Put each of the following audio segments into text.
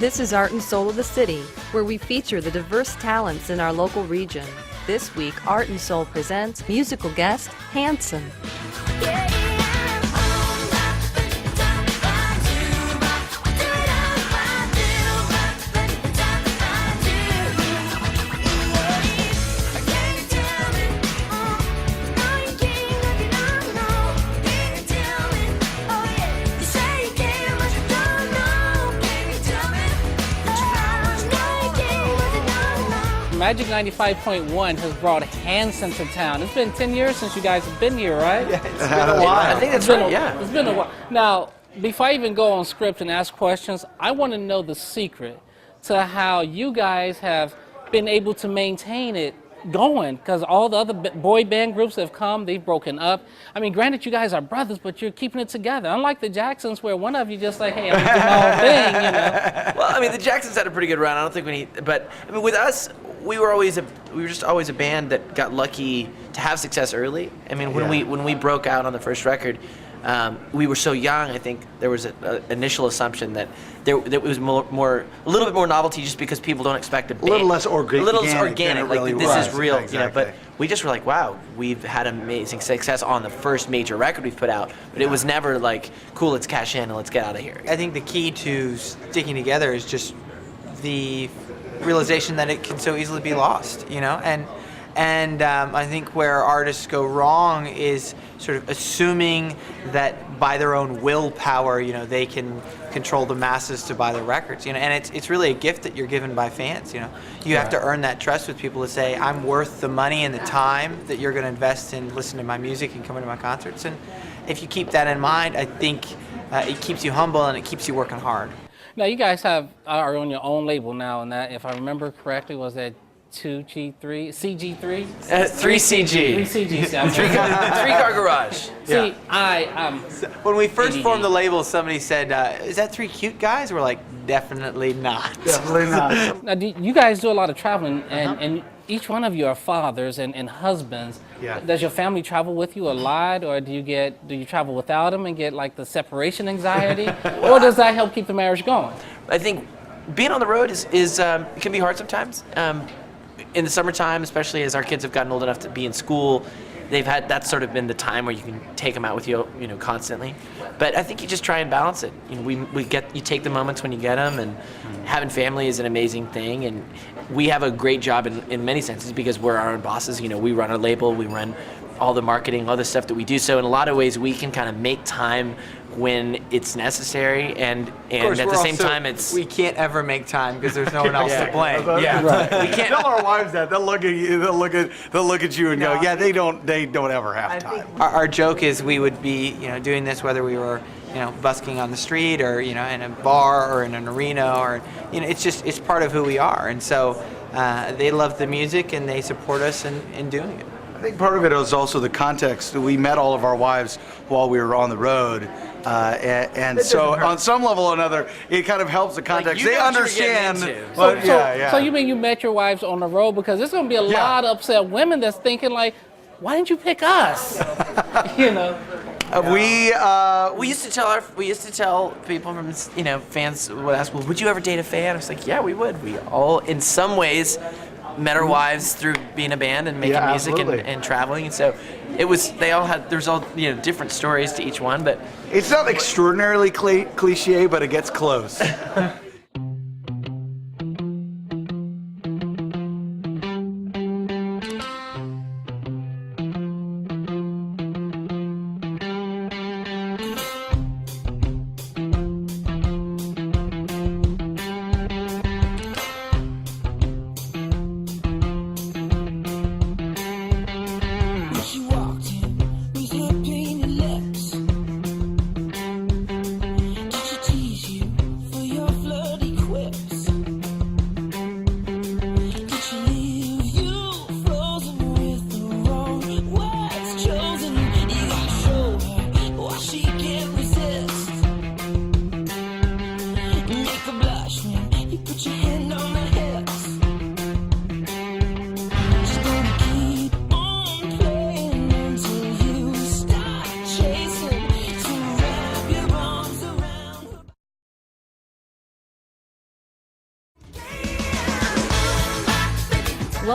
This is Art and Soul of the City, where we feature the diverse talents in our local region. This week, Art and Soul presents musical guest Hanson. Magic 95.1 has brought Hanson to town. It's been 10 years since you guys have been here, right? Yeah, it's been a while. I think that's right, yeah. It's been a while. Now, before I even go on script and ask questions, I want to know the secret to how you guys have been able to maintain it going, because all the other boy band groups that have come, they've broken up. I mean, granted, you guys are brothers, but you're keeping it together. Unlike the Jacksons, where one of you just like, hey, I'm doing my own thing, you know. Well, I mean, the Jacksons had a pretty good run. I don't think we need, but I mean, with us, we were just always a band that got lucky to have success early. I mean, when we broke out on the first record, we were so young. I think there was an initial assumption that there was a little bit more novelty, just because people don't expect a band. A little less organic. Like really this was. is real, Exactly. you know. But we just were like, wow, we've had amazing success on the first major record we've put out. But it was never like, cool, let's cash in and let's get out of here. I think the key to sticking together is just the realization that it can so easily be lost, you know, and I think where artists go wrong is sort of assuming that by their own willpower, you know, they can control the masses to buy the records, you know, and it's really a gift that you're given by fans, you know. You have to earn that trust with people to say, I'm worth the money and the time that you're going to invest in listening to my music and coming to my concerts, and if you keep that in mind, I think it keeps you humble and it keeps you working hard. Now, you guys are on your own label now, and that, if I remember correctly, was that 2G3, CG3? 3CG. 3CG. Three-car garage. See, When we first ADD. formed the label, somebody said, is that three cute guys? We're like, definitely not. Definitely not. Now, you guys do a lot of traveling, and each one of you are fathers and husbands. Yeah. Does your family travel with you a lot, or do you travel without them and get like the separation anxiety, or does that help keep the marriage going? I think being on the road is it can be hard sometimes. In the summertime, especially as our kids have gotten old enough to be in school, that's sort of been the time where you can take them out with you, you know, constantly. But I think you just try and balance it. You know, you take the moments when you get them, and having family is an amazing thing. And we have a great job in many senses because we're our own bosses. You know, we run our label, we run all the marketing, all the stuff that we do. So in a lot of ways, we can kind of make time when it's necessary, and at the same time, we can't ever make time because there's no one else to blame. Yeah, Right. we can't tell our wives that. They'll look at you. They'll look at you and go, yeah, they don't ever have time. Our joke is we would be, you know, doing this whether we were, you know, busking on the street or, you know, in a bar or in an arena, or, you know, it's part of who we are, and so they love the music and they support us in doing it. I think part of it is also the context. We met all of our wives while we were on the road, and so on some level or another, it kind of helps the context. you They know what you're getting understand. into. But So you mean you met your wives on the road, because there's going to be a lot of upset women that's thinking like, why didn't you pick us? You know. We used to tell people from, you know, fans would ask, well, would you ever date a fan? I was like, yeah, we would. We all, in some ways, met our wives through being a band and making music and traveling, and so there's all, you know, different stories to each one, but It's not extraordinarily cliche, but it gets close. She walked in with her painted lips. Did she tease you for your flirt?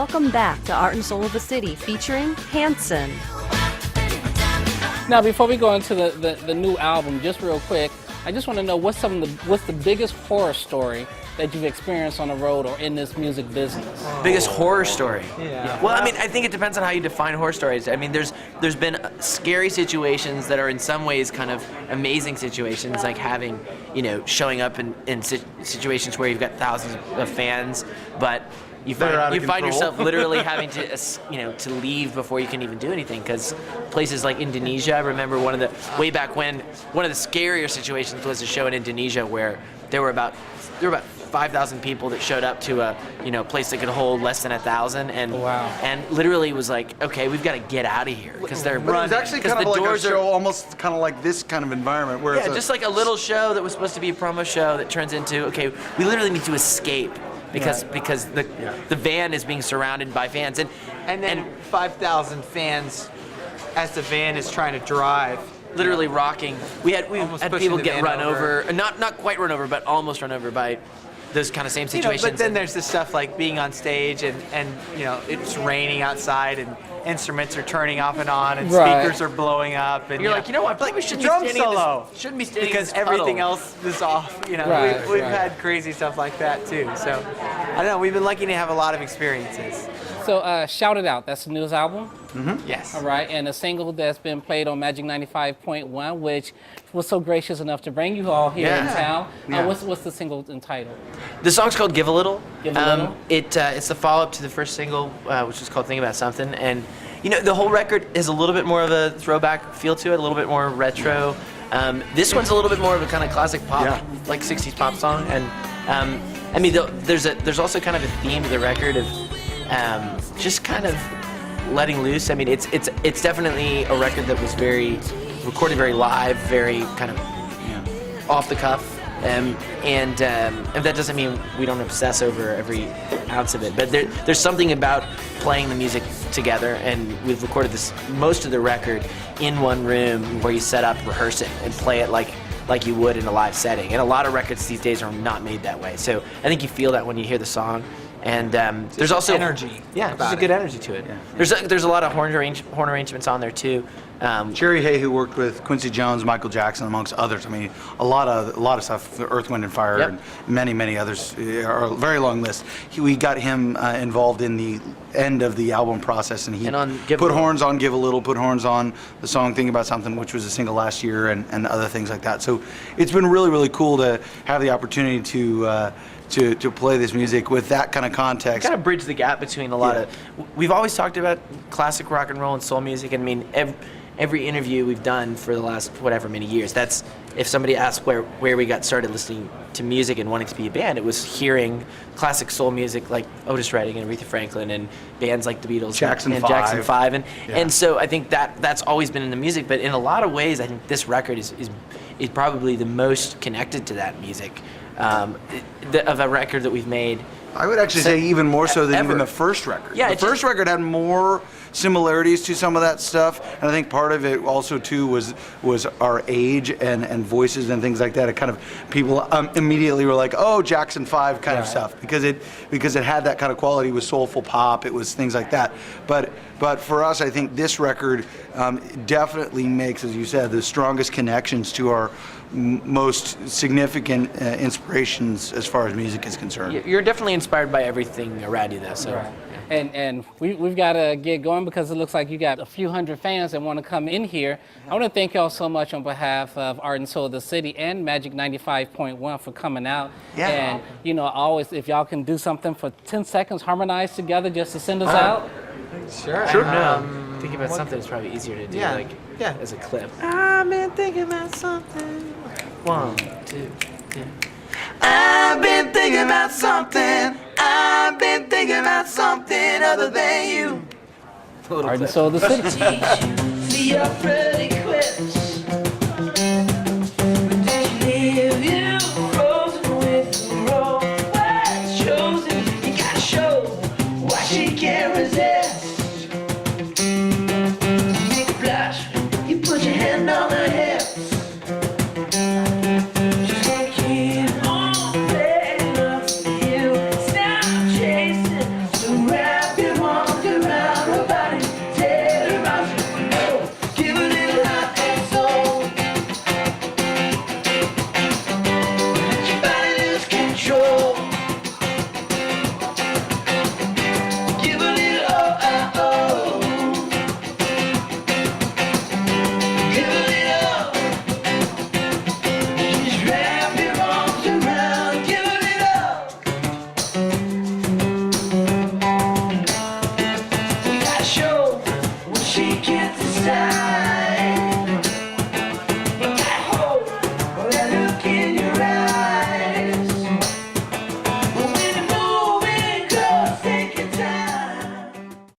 Welcome back to Art and Soul of the City featuring Hanson. Now, before we go into the new album, just real quick, I just want to know what's the biggest horror story that you've experienced on the road or in this music business? Biggest horror story. Yeah. Well, I mean, I think it depends on how you define horror stories. I mean, there's been scary situations that are in some ways kind of amazing situations, like having, showing up in situations where you've got thousands of fans, but you find yourself literally having to, to leave before you can even do anything, because places like Indonesia, I remember way back when, one of the scarier situations was a show in Indonesia where there were about 5,000 people that showed up to a place that could hold less than 1,000, and and literally was like, okay, we've got to get out of here because they're But it was actually kind of like a show, almost kind of like this kind of environment where it's just like a little show that was supposed to be a promo show that turns into, okay, we literally need to escape because the van is being surrounded by fans, and then 5,000 fans as the van is trying to drive. Literally rocking. We had pushing people the get van run over. not quite run over, but almost run over by those kind of same situations. But then there's the stuff like being on stage and it's raining outside and instruments are turning off and on and speakers are blowing up and you're like, what? Like we shouldn't drum be standing solo. Shouldn't be standing because in this everything puddle. else is off. We've Right. had crazy stuff like that too. So I don't know. We've been lucky to have a lot of experiences. So, Shout It Out, that's the newest album? Yes. All right, and a single that's been played on Magic 95.1, which was so gracious enough to bring you all here in town. What's the single entitled? The song's called "Give a Little." Give a Little. It's the follow-up to the first single, which is called "Think About Something," and the whole record has a little bit more of a throwback feel to it, a little bit more retro. This one's a little bit more of a kind of classic pop, like '60s pop song, and I mean, there's also kind of a theme to the record of just kind of letting loose. I mean, it's definitely a record that was recorded very live, very kind of off the cuff, and that doesn't mean we don't obsess over every ounce of it. But there's something about playing the music together, and we've recorded most of the record in one room where you set up, rehearse it, and play it like you would in a live setting. And a lot of records these days are not made that way. So I think you feel that when you hear the song. And there's also energy. Yeah, there's a good energy to it. Yeah. There's a lot of horn arrangements on there too. Jerry Hay, who worked with Quincy Jones, Michael Jackson, amongst others. I mean, a lot of stuff. Earth, Wind, and Fire, and many others. Are a very long list. We got him involved in the end of the album process, and he put horns on "Give a Little," put horns on the song "Think About Something," which was a single last year, and other things like that. So it's been really cool to have the opportunity to play this music with that kind of context. Kind of bridge the gap between a lot of. We've always talked about classic rock and roll and soul music, and I mean every interview we've done for the last whatever many years. That's if somebody asks where we got started listening to music and wanting to be a band, it was hearing classic soul music like Otis Redding and Aretha Franklin and bands like the Beatles Jackson and 5. Jackson 5, and so I think that's always been in the music. But in a lot of ways, I think this record is probably the most connected to that music. Of a record that we've made. I would actually say even more so than ever. even the first record. Yeah, the first record had more similarities to some of that stuff, and I think part of it also too was our age and voices and things like that. It kind of people immediately were like, oh, Jackson 5 kind of stuff because it had that kind of quality. It was soulful pop. It was things like that. But for us, I think this record definitely makes, as you said, the strongest connections to our most significant inspirations as far as music is concerned. You're definitely inspired by everything around you, though. So. Right. And we've got to get going because it looks like you got a few hundred fans that want to come in here. I want to thank y'all so much on behalf of Art and Soul of the City and Magic 95.1 for coming out. Yeah. And always, if y'all can do something for 10 seconds, harmonize together just to send us out. Sure. Thinking about something is probably easier to do, as a clip. I've been thinking about something. 1, 2, 3. I've been thinking about something. I've been thinking about something other than you. Art and Soul of the City. Teach you, be a pretty